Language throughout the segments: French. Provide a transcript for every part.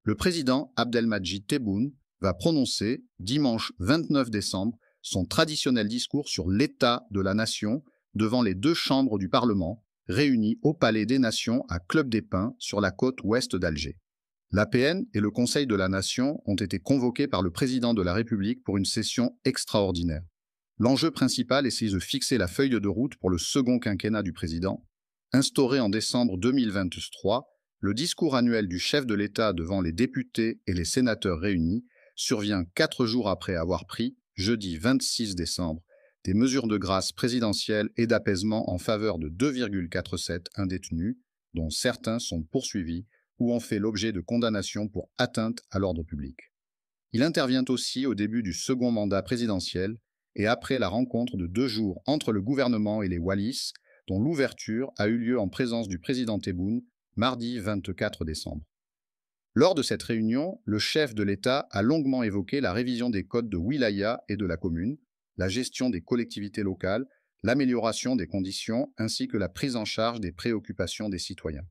Le président Abdelmadjid Tebboune va prononcer, dimanche 29 décembre, son traditionnel discours sur l'état de la nation devant les deux chambres du Parlement, réunies au Palais des Nations à Club des Pins sur la côte ouest d'Alger. L'APN et le Conseil de la Nation ont été convoqués par le président de la République pour une session extraordinaire. L'enjeu principal est de fixer la feuille de route pour le second quinquennat du président. Instauré en décembre 2023, le discours annuel du chef de l'État devant les députés et les sénateurs réunis survient 4 jours après avoir pris, jeudi 26 décembre, des mesures de grâce présidentielle et d'apaisement en faveur de 2,47 indétenus, dont certains sont poursuivis ou ont fait l'objet de condamnations pour atteinte à l'ordre public. Il intervient aussi au début du second mandat présidentiel et après la rencontre de 2 jours entre le gouvernement et les Wallis, dont l'ouverture a eu lieu en présence du président Tebboune mardi 24 décembre. Lors de cette réunion, le chef de l'État a longuement évoqué la révision des codes de wilaya et de la commune, la gestion des collectivités locales, l'amélioration des conditions ainsi que la prise en charge des préoccupations des citoyens.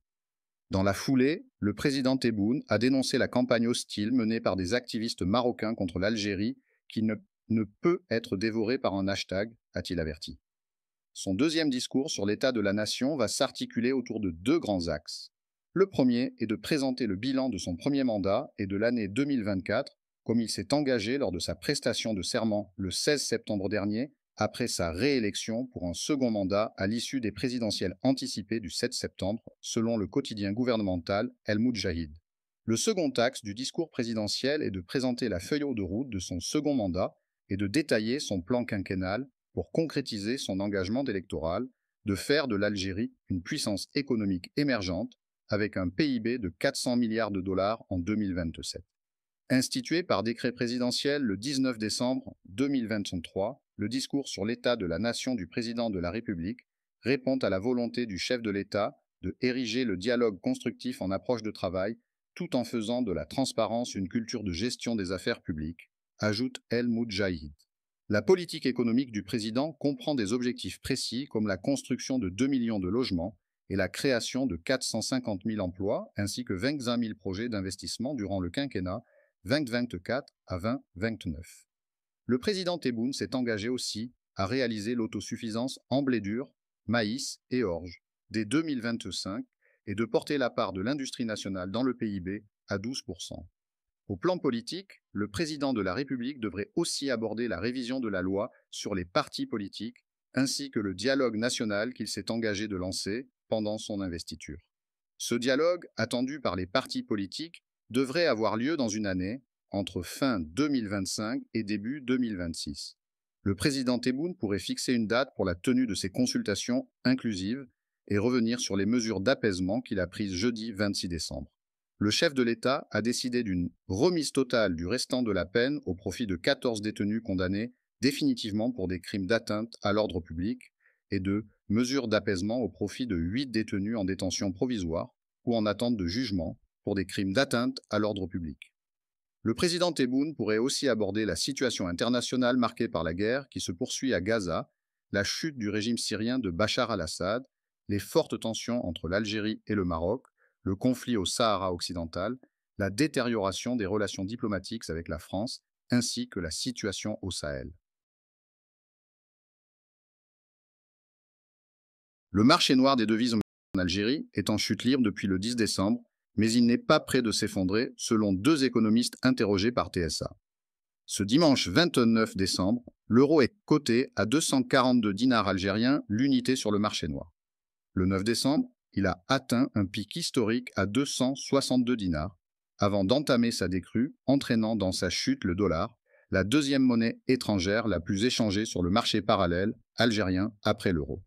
Dans la foulée, le président Tebboune a dénoncé la campagne hostile menée par des activistes marocains contre l'Algérie qui ne peut être dévorée par un hashtag, a-t-il averti. Son deuxième discours sur l'état de la nation va s'articuler autour de 2 grands axes. Le premier est de présenter le bilan de son premier mandat et de l'année 2024, comme il s'est engagé lors de sa prestation de serment le 16 septembre dernier, après sa réélection pour un second mandat à l'issue des présidentielles anticipées du 7 septembre, selon le quotidien gouvernemental El Moudjahid. Le second axe du discours présidentiel est de présenter la feuille de route de son second mandat et de détailler son plan quinquennal pour concrétiser son engagement électoral de faire de l'Algérie une puissance économique émergente avec un PIB de 400 milliards de dollars en 2027. Institué par décret présidentiel le 19 décembre 2023, le discours sur l'état de la nation du président de la République répond à la volonté du chef de l'État de ériger le dialogue constructif en approche de travail tout en faisant de la transparence une culture de gestion des affaires publiques, ajoute El Moudjahid. La politique économique du président comprend des objectifs précis comme la construction de 2 millions de logements et la création de 450 000 emplois ainsi que 25 000 projets d'investissement durant le quinquennat 2024 à 2029. Le président Tebboune s'est engagé aussi à réaliser l'autosuffisance en blé dur, maïs et orge dès 2025 et de porter la part de l'industrie nationale dans le PIB à 12%. Au plan politique, le président de la République devrait aussi aborder la révision de la loi sur les partis politiques ainsi que le dialogue national qu'il s'est engagé de lancer pendant son investiture. Ce dialogue, attendu par les partis politiques, devrait avoir lieu dans une année, entre fin 2025 et début 2026. Le président Tebboune pourrait fixer une date pour la tenue de ces consultations inclusives et revenir sur les mesures d'apaisement qu'il a prises jeudi 26 décembre. Le chef de l'État a décidé d'une remise totale du restant de la peine au profit de 14 détenus condamnés définitivement pour des crimes d'atteinte à l'ordre public et de mesures d'apaisement au profit de 8 détenus en détention provisoire ou en attente de jugement pour des crimes d'atteinte à l'ordre public. Le président Tebboune pourrait aussi aborder la situation internationale marquée par la guerre qui se poursuit à Gaza, la chute du régime syrien de Bachar al-Assad, les fortes tensions entre l'Algérie et le Maroc, le conflit au Sahara occidental, la détérioration des relations diplomatiques avec la France, ainsi que la situation au Sahel. Le marché noir des devises en Algérie est en chute libre depuis le 10 décembre, mais il n'est pas près de s'effondrer, selon 2 économistes interrogés par TSA. Ce dimanche 29 décembre, l'euro est coté à 242 dinars algériens l'unité sur le marché noir. Le 9 décembre, il a atteint un pic historique à 262 dinars, avant d'entamer sa décrue, entraînant dans sa chute le dollar, la deuxième monnaie étrangère la plus échangée sur le marché parallèle algérien après l'euro.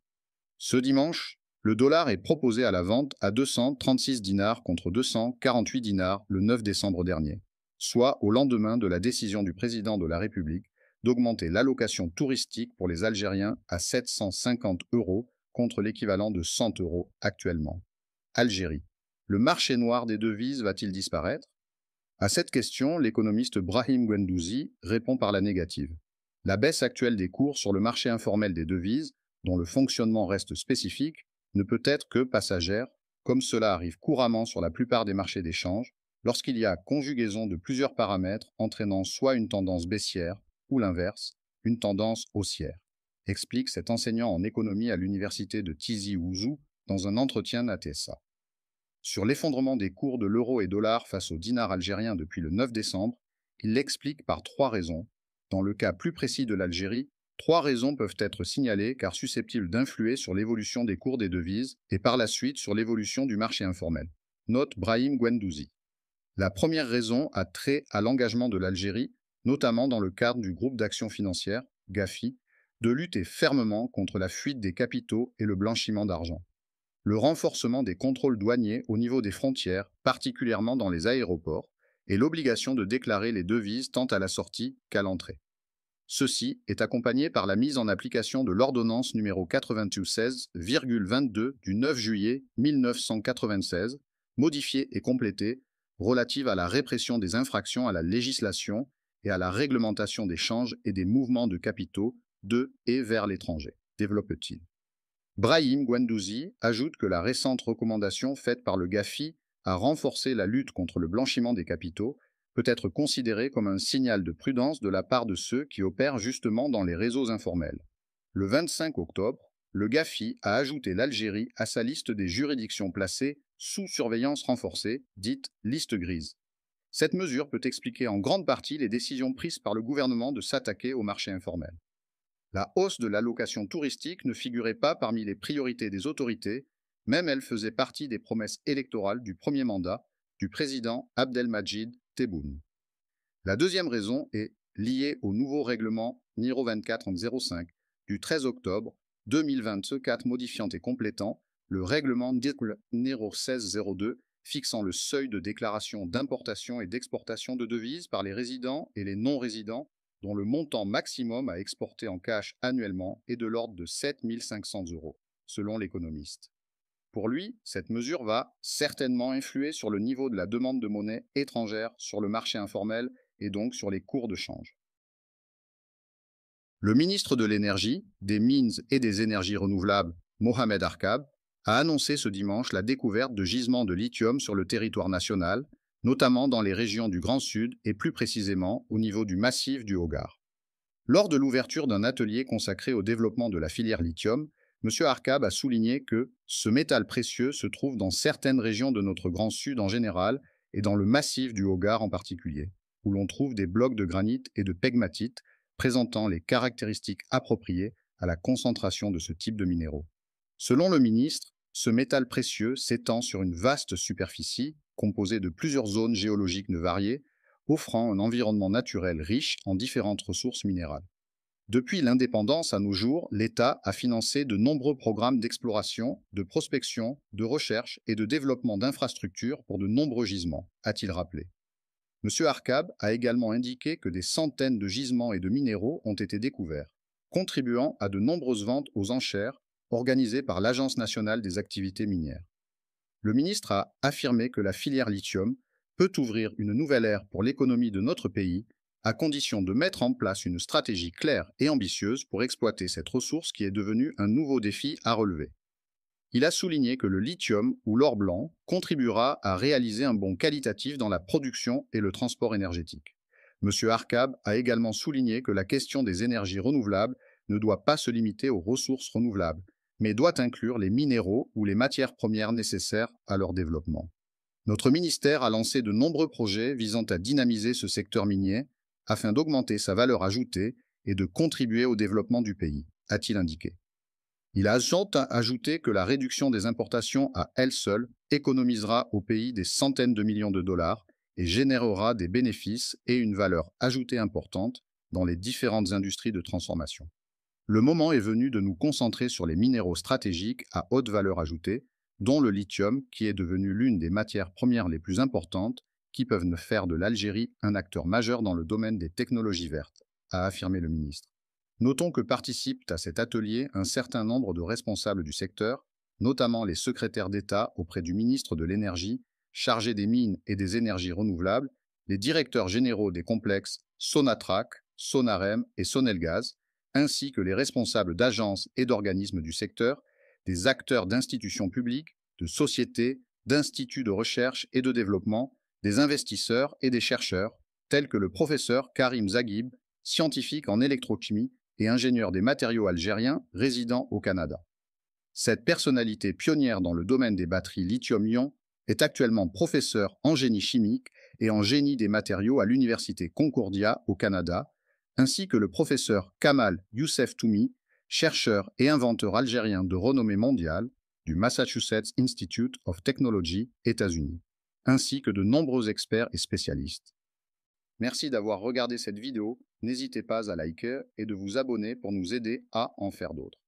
Ce dimanche, le dollar est proposé à la vente à 236 dinars contre 248 dinars le 9 décembre dernier, soit au lendemain de la décision du président de la République d'augmenter l'allocation touristique pour les Algériens à 750 € contre l'équivalent de 100 € actuellement. Algérie. Le marché noir des devises va-t-il disparaître? À cette question, l'économiste Brahim Guendouzi répond par la négative. La baisse actuelle des cours sur le marché informel des devises, dont le fonctionnement reste spécifique, ne peut être que passagère, comme cela arrive couramment sur la plupart des marchés d'échange. lorsqu'il y a conjugaison de plusieurs paramètres entraînant soit une tendance baissière ou l'inverse, une tendance haussière, explique cet enseignant en économie à l'université de Tizi Ouzou dans un entretien ATSA. Sur l'effondrement des cours de l'euro et dollar face au dinar algérien depuis le 9 décembre, il l'explique par trois raisons. Dans le cas plus précis de l'Algérie, trois raisons peuvent être signalées car susceptibles d'influer sur l'évolution des cours des devises et par la suite sur l'évolution du marché informel. Note Brahim Gwendouzi. La première raison a trait à l'engagement de l'Algérie, notamment dans le cadre du groupe d'action financière, GAFI, de lutter fermement contre la fuite des capitaux et le blanchiment d'argent. Le renforcement des contrôles douaniers au niveau des frontières, particulièrement dans les aéroports, et l'obligation de déclarer les devises tant à la sortie qu'à l'entrée. Ceci est accompagné par la mise en application de l'ordonnance numéro 96,22 du 9 juillet 1996, modifiée et complétée, relative à la répression des infractions à la législation et à la réglementation des changes et des mouvements de capitaux de et vers l'étranger, développe-t-il. Brahim Gwendouzi ajoute que la récente recommandation faite par le GAFI à renforcer la lutte contre le blanchiment des capitaux peut être considérée comme un signal de prudence de la part de ceux qui opèrent justement dans les réseaux informels. Le 25 octobre, le GAFI a ajouté l'Algérie à sa liste des juridictions placées sous surveillance renforcée, dite liste grise. Cette mesure peut expliquer en grande partie les décisions prises par le gouvernement de s'attaquer au marché informel. La hausse de l'allocation touristique ne figurait pas parmi les priorités des autorités, même elle faisait partie des promesses électorales du premier mandat du président Abdelmadjid Tebboune. La deuxième raison est liée au nouveau règlement NIRO 2405 du 13 octobre 2024 modifiant et complétant le règlement NIRO 1602 fixant le seuil de déclaration d'importation et d'exportation de devises par les résidents et les non-résidents dont le montant maximum à exporter en cash annuellement est de l'ordre de 7 500 €, selon l'économiste. Pour lui, cette mesure va certainement influer sur le niveau de la demande de monnaie étrangère sur le marché informel et donc sur les cours de change. Le ministre de l'Énergie, des Mines et des Énergies renouvelables, Mohamed Arkab, a annoncé ce dimanche la découverte de gisements de lithium sur le territoire national, notamment dans les régions du Grand Sud et plus précisément au niveau du massif du Hogar. Lors de l'ouverture d'un atelier consacré au développement de la filière lithium, M. Arkab a souligné que ce métal précieux se trouve dans certaines régions de notre Grand Sud en général et dans le massif du Hogar en particulier, où l'on trouve des blocs de granit et de pegmatite présentant les caractéristiques appropriées à la concentration de ce type de minéraux. Selon le ministre, ce métal précieux s'étend sur une vaste superficie composée de plusieurs zones géologiques variées, offrant un environnement naturel riche en différentes ressources minérales. Depuis l'indépendance à nos jours, l'État a financé de nombreux programmes d'exploration, de prospection, de recherche et de développement d'infrastructures pour de nombreux gisements, a-t-il rappelé. M. Arkab a également indiqué que des centaines de gisements et de minéraux ont été découverts, contribuant à de nombreuses ventes aux enchères organisées par l'Agence nationale des activités minières. Le ministre a affirmé que la filière lithium peut ouvrir une nouvelle ère pour l'économie de notre pays, à condition de mettre en place une stratégie claire et ambitieuse pour exploiter cette ressource qui est devenue un nouveau défi à relever. Il a souligné que le lithium ou l'or blanc contribuera à réaliser un bond qualitatif dans la production et le transport énergétique. M. Arkab a également souligné que la question des énergies renouvelables ne doit pas se limiter aux ressources renouvelables, mais doit inclure les minéraux ou les matières premières nécessaires à leur développement. Notre ministère a lancé de nombreux projets visant à dynamiser ce secteur minier afin d'augmenter sa valeur ajoutée et de contribuer au développement du pays, a-t-il indiqué. Il a ajouté que la réduction des importations à elle seule économisera au pays des centaines de millions de dollars et générera des bénéfices et une valeur ajoutée importante dans les différentes industries de transformation. Le moment est venu de nous concentrer sur les minéraux stratégiques à haute valeur ajoutée, dont le lithium, qui est devenu l'une des matières premières les plus importantes, qui peuvent faire de l'Algérie un acteur majeur dans le domaine des technologies vertes, a affirmé le ministre. Notons que participent à cet atelier un certain nombre de responsables du secteur, notamment les secrétaires d'État auprès du ministre de l'Énergie, chargé des mines et des énergies renouvelables, les directeurs généraux des complexes Sonatrach, Sonarem et Sonelgaz, ainsi que les responsables d'agences et d'organismes du secteur, des acteurs d'institutions publiques, de sociétés, d'instituts de recherche et de développement, des investisseurs et des chercheurs, tels que le professeur Karim Zaghib, scientifique en électrochimie et ingénieur des matériaux algérien résidant au Canada. Cette personnalité pionnière dans le domaine des batteries lithium-ion est actuellement professeur en génie chimique et en génie des matériaux à l'Université Concordia au Canada, ainsi que le professeur Kamal Youssef Toumi, chercheur et inventeur algérien de renommée mondiale du Massachusetts Institute of Technology, États-Unis, ainsi que de nombreux experts et spécialistes. Merci d'avoir regardé cette vidéo, n'hésitez pas à liker et de vous abonner pour nous aider à en faire d'autres.